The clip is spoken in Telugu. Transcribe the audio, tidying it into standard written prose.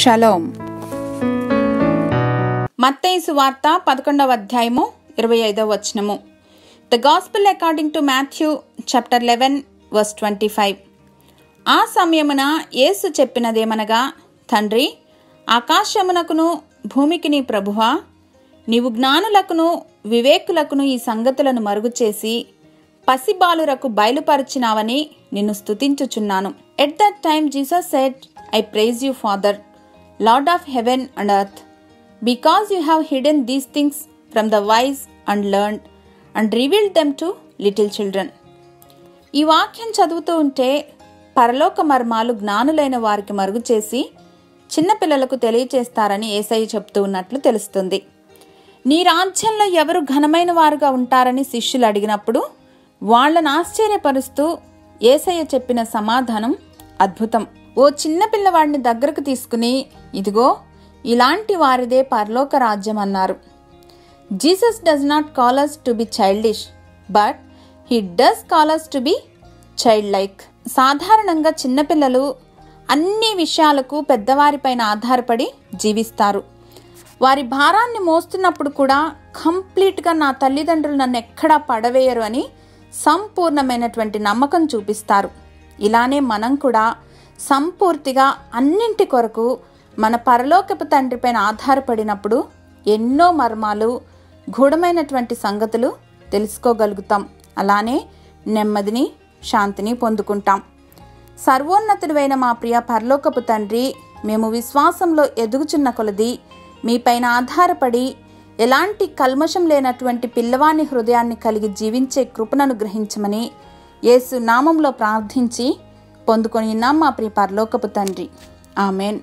షలోం. మత్తయి సువార్త 11వ అధ్యాయము 25వ వచనము. The gospel according to Matthew chapter 11 verse 25. ఆ సమయమున యేసు చెప్పినదేమనగా, తండ్రి, ఆకాశమునకును భూమికి నీ ప్రభువా, నీవు జ్ఞానులకును వివేకులకును ఈ సంగతులను మరుగు చేసి పసిబాలురకు బయలుపరిచినావని నిన్ను స్తుతించుచున్నాను. At that time Jesus said, I praise you, Father, Lord of heaven and earth, because you have hidden these things from the wise and learned and revealed them to little children. ఈ వాక్యం చదువుతూ ఉంటే పరలోక మర్మాలు జ్ఞానులైన వారికి మరుగు చేసి చిన్నపిల్లలకు తెలియచేస్తారని యేసయ్య చెప్తూ ఉన్నట్లు తెలుస్తుంది. నీ రాజ్యంలో ఎవరు ఘనమైన వారుగా ఉంటారని శిష్యులు అడిగినప్పుడు వాళ్ళను ఆశ్చర్యపరుస్తూ యేసయ్య చెప్పిన సమాధానం అద్భుతం. ఓ చిన్న పిల్లవాడిని దగ్గరకు తీసుకుని, ఇదిగో ఇలాంటి వారిదే పరలోక రాజ్యం అన్నారు. Jesus does not call us to be childish, but he does call us to be child like. సాధారణంగా చిన్నపిల్లలు అన్ని విషయాలకు పెద్దవారిపైన ఆధారపడి జీవిస్తారు. వారి భారాన్ని మోస్తున్నప్పుడు కూడా కంప్లీట్గా నా తల్లిదండ్రులు నన్ను ఎక్కడా పడవేయరు అని సంపూర్ణమైనటువంటి నమ్మకం చూపిస్తారు. ఇలానే మనం కూడా సంపూర్తిగా అన్నింటి కొరకు మన పరలోకపు తండ్రిపైన ఆధారపడినప్పుడు ఎన్నో మర్మాలు, గూఢమైనటువంటి సంగతులు తెలుసుకోగలుగుతాం. అలానే నెమ్మదిని, శాంతిని పొందుకుంటాం. సర్వోన్నతుడైన మా ప్రియ పరలోకపు తండ్రి, మేము విశ్వాసంలో ఎదుగుచున్న కొలది మీపైన ఆధారపడి ఎలాంటి కల్మషం లేనటువంటి పిల్లవాని హృదయాన్ని కలిగి జీవించే కృపణను గ్రహించమని యేసు నామంలో ప్రార్థించి పొందుకొని ఉన్నాం మా ప్రియ పరలోకపు తండ్రి. ఆమెన్.